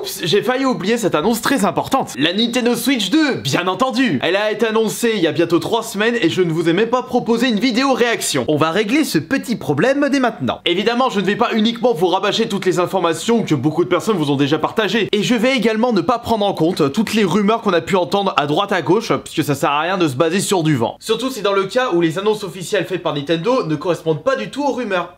Oups, j'ai failli oublier cette annonce très importante. La Nintendo Switch 2, bien entendu. Elle a été annoncée il y a bientôt 3 semaines et je ne vous ai même pas proposé une vidéo réaction. On va régler ce petit problème dès maintenant. Évidemment, je ne vais pas uniquement vous rabâcher toutes les informations que beaucoup de personnes vous ont déjà partagées. Et je vais également ne pas prendre en compte toutes les rumeurs qu'on a pu entendre à droite à gauche, puisque ça sert à rien de se baser sur du vent. Surtout si dans le cas où les annonces officielles faites par Nintendo ne correspondent pas du tout aux rumeurs.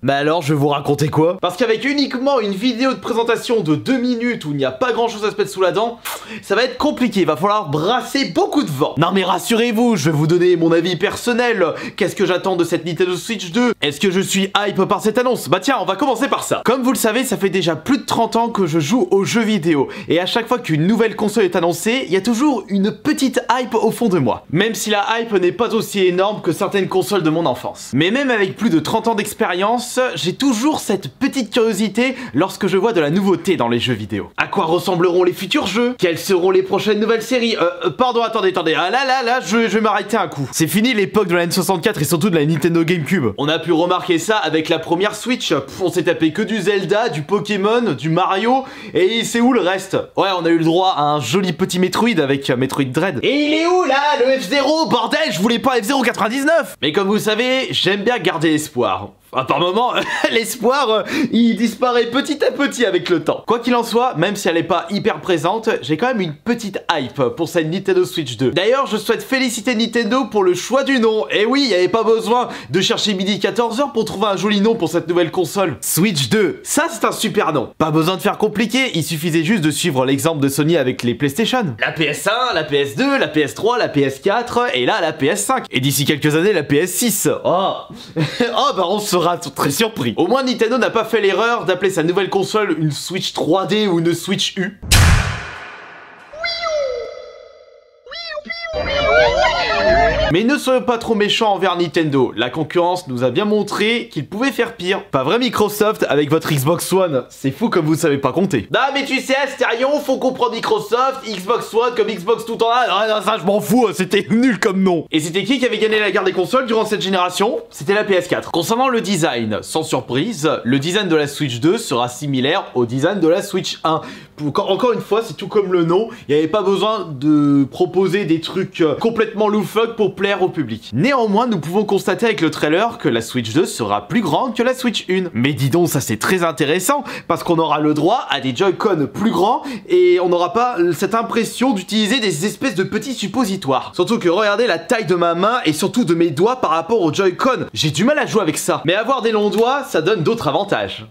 Mais alors, je vais vous raconter quoi? Parce qu'avec uniquement une vidéo de présentation de 2 minutes où il n'y a pas grand chose à se mettre sous la dent, ça va être compliqué, il va falloir brasser beaucoup de vent. Non mais rassurez-vous, je vais vous donner mon avis personnel. Qu'est-ce que j'attends de cette Nintendo Switch 2? Est-ce que je suis hype par cette annonce? Bah tiens, on va commencer par ça. Comme vous le savez, ça fait déjà plus de 30 ans que je joue aux jeux vidéo. Et à chaque fois qu'une nouvelle console est annoncée, il y a toujours une petite hype au fond de moi. Même si la hype n'est pas aussi énorme que certaines consoles de mon enfance. Mais même avec plus de 30 ans d'expérience, j'ai toujours cette petite curiosité lorsque je vois de la nouveauté dans les jeux vidéo. À quoi ressembleront les futurs jeux? Quelles seront les prochaines nouvelles séries? Pardon, attendez. Ah là, je vais m'arrêter un coup. C'est fini l'époque de la N64 et surtout de la Nintendo GameCube. On a pu remarquer ça avec la première Switch. On s'est tapé que du Zelda, du Pokémon, du Mario, et c'est où le reste? Ouais, on a eu le droit à un joli petit Metroid avec Metroid Dread. Et il est où là, le F0? Bordel, je voulais pas F099! Mais comme vous savez, j'aime bien garder l'espoir. Par moment, l'espoir, il disparaît petit à petit avec le temps. Quoi qu'il en soit, même si elle n'est pas hyper présente, j'ai quand même une petite hype pour cette Nintendo Switch 2. D'ailleurs, je souhaite féliciter Nintendo pour le choix du nom. Et oui, il n'y avait pas besoin de chercher midi 14h pour trouver un joli nom pour cette nouvelle console. Switch 2, ça c'est un super nom. Pas besoin de faire compliqué, il suffisait juste de suivre l'exemple de Sony avec les PlayStation. La PS1, la PS2, la PS3, la PS4 et là la PS5. Et d'ici quelques années, la PS6. Oh, oh bah on sera très surpris. Au moins Nintendo n'a pas fait l'erreur d'appeler sa nouvelle console une Switch 3D ou une Switch U. Mais ne soyons pas trop méchants envers Nintendo, la concurrence nous a bien montré qu'il pouvait faire pire. Pas vrai Microsoft avec votre Xbox One, c'est fou comme vous savez pas compter. Non mais tu sais Astérion, faut comprendre Microsoft, Xbox One comme Xbox tout en un, ah, ça je m'en fous, c'était nul comme nom. Et c'était qui avait gagné la guerre des consoles durant cette génération? C'était la PS4. Concernant le design, sans surprise, le design de la Switch 2 sera similaire au design de la Switch 1. Encore une fois, c'est tout comme le nom, il n'y avait pas besoin de proposer des trucs complètement loufoques pour plaire au public. Néanmoins, nous pouvons constater avec le trailer que la Switch 2 sera plus grande que la Switch 1. Mais dis donc, ça c'est très intéressant, parce qu'on aura le droit à des Joy-Con plus grands, et on n'aura pas cette impression d'utiliser des espèces de petits suppositoires. Surtout que regardez la taille de ma main, et surtout de mes doigts par rapport aux Joy-Con. J'ai du mal à jouer avec ça. Mais avoir des longs doigts, ça donne d'autres avantages.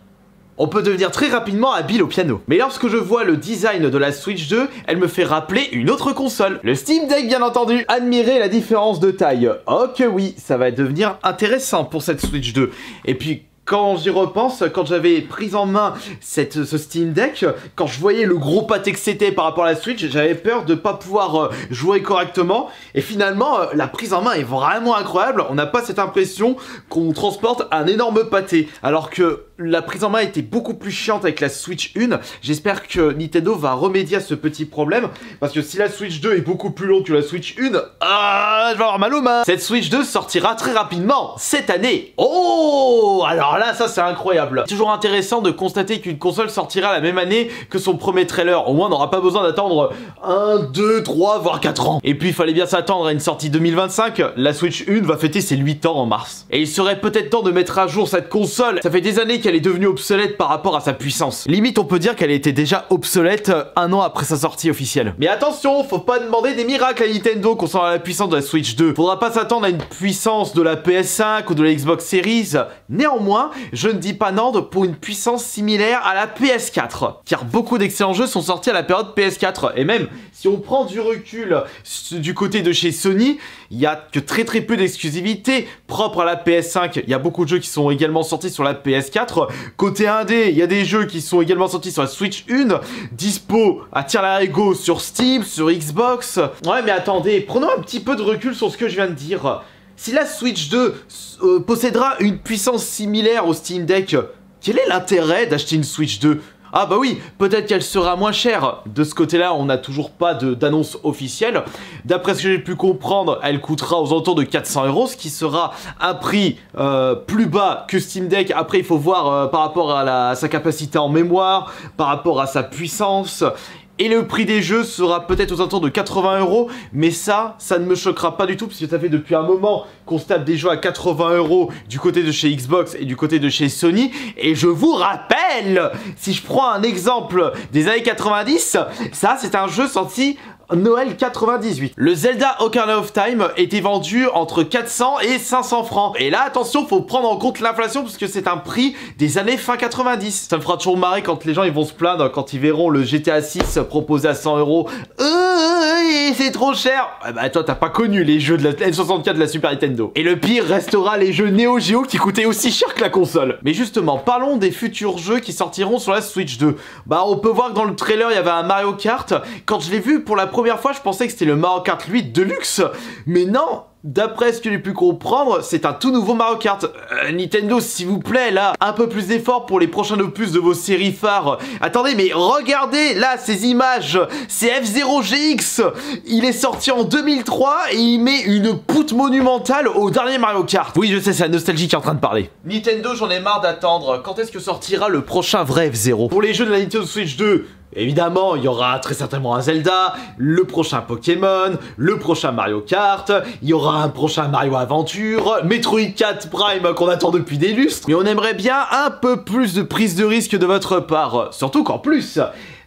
On peut devenir très rapidement habile au piano. Mais lorsque je vois le design de la Switch 2, elle me fait rappeler une autre console. Le Steam Deck bien entendu. Admirez la différence de taille. Oh que oui, ça va devenir intéressant pour cette Switch 2. Et puis quand j'y repense, quand j'avais pris en main ce Steam Deck, quand je voyais le gros pâté que c'était par rapport à la Switch, j'avais peur de pas pouvoir jouer correctement. Et finalement, la prise en main est vraiment incroyable. On n'a pas cette impression qu'on transporte un énorme pâté. Alors que la prise en main était beaucoup plus chiante avec la Switch 1. J'espère que Nintendo va remédier à ce petit problème. Parce que si la Switch 2 est beaucoup plus longue que la Switch 1, je vais avoir mal aux mains. Cette Switch 2 sortira très rapidement, cette année. Oh, alors là, ça c'est incroyable. Toujours intéressant de constater qu'une console sortira la même année que son premier trailer. Au moins, on n'aura pas besoin d'attendre 1, 2, 3, voire 4 ans. Et puis, il fallait bien s'attendre à une sortie 2025. La Switch 1 va fêter ses 8 ans en mars. Et il serait peut-être temps de mettre à jour cette console. Ça fait des années qu'elle est devenue obsolète par rapport à sa puissance. Limite, on peut dire qu'elle était déjà obsolète 1 an après sa sortie officielle. Mais attention, faut pas demander des miracles à Nintendo concernant la puissance de la Switch 2. Faudra pas s'attendre à une puissance de la PS5 ou de la Xbox Series. Néanmoins, je ne dis pas non pour une puissance similaire à la PS4. Car beaucoup d'excellents jeux sont sortis à la période PS4. Et même, si on prend du recul du côté de chez Sony, il y a que très peu d'exclusivité propre à la PS5. Il y a beaucoup de jeux qui sont également sortis sur la PS4. Côté indé, il y a des jeux qui sont également sortis sur la Switch 1, dispo à tire-larigot sur Steam, sur Xbox. Ouais, mais attendez, prenons un petit peu de recul sur ce que je viens de dire. Si la Switch 2 possédera une puissance similaire au Steam Deck, quel est l'intérêt d'acheter une Switch 2? Ah bah oui, peut-être qu'elle sera moins chère. De ce côté-là, on n'a toujours pas d'annonce officielle. D'après ce que j'ai pu comprendre, elle coûtera aux alentours de 400 €, ce qui sera un prix plus bas que Steam Deck. Après, il faut voir par rapport à sa capacité en mémoire, par rapport à sa puissance. Et le prix des jeux sera peut-être aux alentours de 80 €, mais ça ne me choquera pas du tout, puisque ça fait depuis un moment qu'on se tape des jeux à 80 € du côté de chez Xbox et du côté de chez Sony. Et je vous rappelle, si je prends un exemple des années 90, ça c'est un jeu sorti Noël 98. Le Zelda Ocarina of Time était vendu entre 400 et 500 francs. Et là, attention, faut prendre en compte l'inflation parce que c'est un prix des années fin 90. Ça me fera toujours marrer quand les gens ils vont se plaindre quand ils verront le GTA 6 proposé à 100 €. C'est trop cher. Bah toi, t'as pas connu les jeux de la N64 de la Super Nintendo. Et le pire restera les jeux Neo Geo qui coûtaient aussi cher que la console. Mais justement, parlons des futurs jeux qui sortiront sur la Switch 2. Bah, on peut voir que dans le trailer, il y avait un Mario Kart. Quand je l'ai vu pour la première fois, je pensais que c'était le Mario Kart 8 Deluxe. Mais non! D'après ce que j'ai pu comprendre, c'est un tout nouveau Mario Kart. Nintendo, s'il vous plaît, là, un peu plus d'efforts pour les prochains opus de vos séries phares. Attendez, mais regardez, là, ces images. C'est F-Zero GX. Il est sorti en 2003 et il met une poutre monumentale au dernier Mario Kart. Oui, je sais, c'est la nostalgie qui est en train de parler. Nintendo, j'en ai marre d'attendre. Quand est-ce que sortira le prochain vrai F-Zero? Pour les jeux de la Nintendo Switch 2, évidemment, il y aura très certainement un Zelda, le prochain Pokémon, le prochain Mario Kart, il y aura un prochain Mario Aventure, Metroid 4 Prime qu'on attend depuis des lustres. Mais on aimerait bien un peu plus de prise de risque de votre part. Surtout qu'en plus,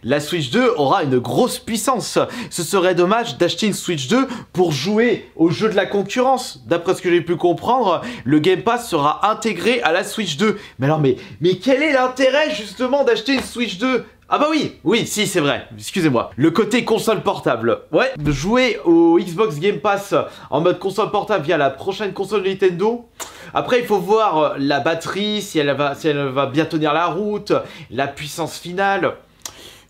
la Switch 2 aura une grosse puissance. Ce serait dommage d'acheter une Switch 2 pour jouer aux jeux de la concurrence. D'après ce que j'ai pu comprendre, le Game Pass sera intégré à la Switch 2. Mais alors, mais quel est l'intérêt justement d'acheter une Switch 2? Ah bah oui, si c'est vrai, excusez-moi. Le côté console portable. Ouais, de jouer au Xbox Game Pass en mode console portable via la prochaine console de Nintendo. Après, il faut voir la batterie, si elle va bien tenir la route, la puissance finale.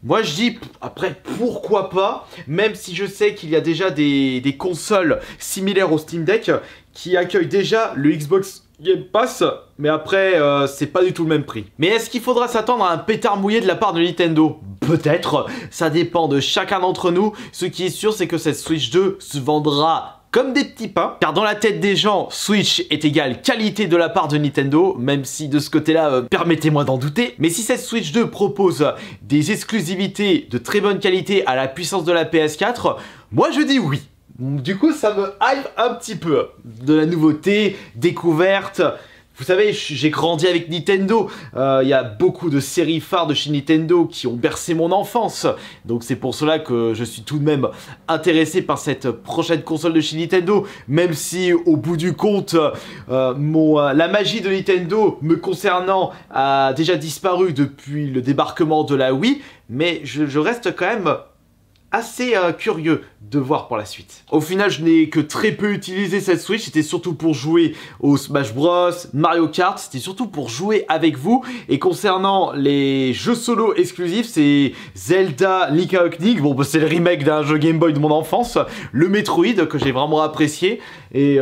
Moi je dis, après pourquoi pas, même si je sais qu'il y a déjà des consoles similaires au Steam Deck qui accueillent déjà le Xbox Game Pass, mais après c'est pas du tout le même prix. Mais est-ce qu'il faudra s'attendre à un pétard mouillé de la part de Nintendo? Peut-être, ça dépend de chacun d'entre nous. Ce qui est sûr, c'est que cette Switch 2 se vendra comme des petits pains, car dans la tête des gens, Switch est égal qualité de la part de Nintendo, même si de ce côté-là, permettez-moi d'en douter. Mais si cette Switch 2 propose des exclusivités de très bonne qualité à la puissance de la PS4, moi je dis oui. Du coup, ça me hype un petit peu. De la nouveauté, découverte. Vous savez, j'ai grandi avec Nintendo, y a beaucoup de séries phares de chez Nintendo qui ont bercé mon enfance. Donc c'est pour cela que je suis tout de même intéressé par cette prochaine console de chez Nintendo. Même si au bout du compte, la magie de Nintendo me concernant a déjà disparu depuis le débarquement de la Wii. Mais je reste quand même assez curieux de voir pour la suite. Au final, je n'ai que très peu utilisé cette Switch, c'était surtout pour jouer au Smash Bros, Mario Kart, c'était surtout pour jouer avec vous. Et concernant les jeux solo exclusifs, c'est Zelda Link Awakening, bon bah, c'est le remake d'un jeu Game Boy de mon enfance, le Metroid que j'ai vraiment apprécié, et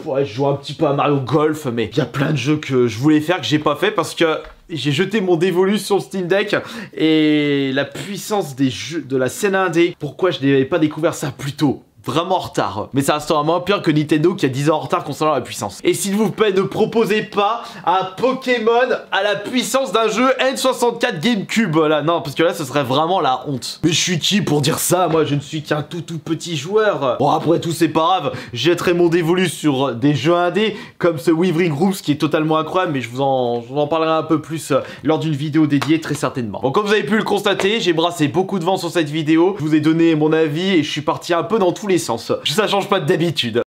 ouais, je joue un petit peu à Mario Golf, mais il y a plein de jeux que je voulais faire que j'ai pas fait parce que j'ai jeté mon dévolu sur le Steam Deck et la puissance des jeux de la scène indé, pourquoi je n'avais pas découvert ça plus tôt? Vraiment en retard. Mais ça restera moins pire que Nintendo qui a 10 ans en retard concernant la puissance. Et s'il vous plaît, ne proposez pas un Pokémon à la puissance d'un jeu N64 GameCube. Là, non, parce que là, ce serait vraiment la honte. Mais je suis qui pour dire ça? Moi, je ne suis qu'un tout petit joueur. Bon, après tout, c'est pas grave. Je jetterai mon dévolu sur des jeux indés comme ce Withering Groups qui est totalement incroyable, mais je vous en parlerai un peu plus lors d'une vidéo dédiée très certainement. Bon, comme vous avez pu le constater, j'ai brassé beaucoup de vent sur cette vidéo. Je vous ai donné mon avis et je suis parti un peu dans tous les sens. Ça change pas d'habitude.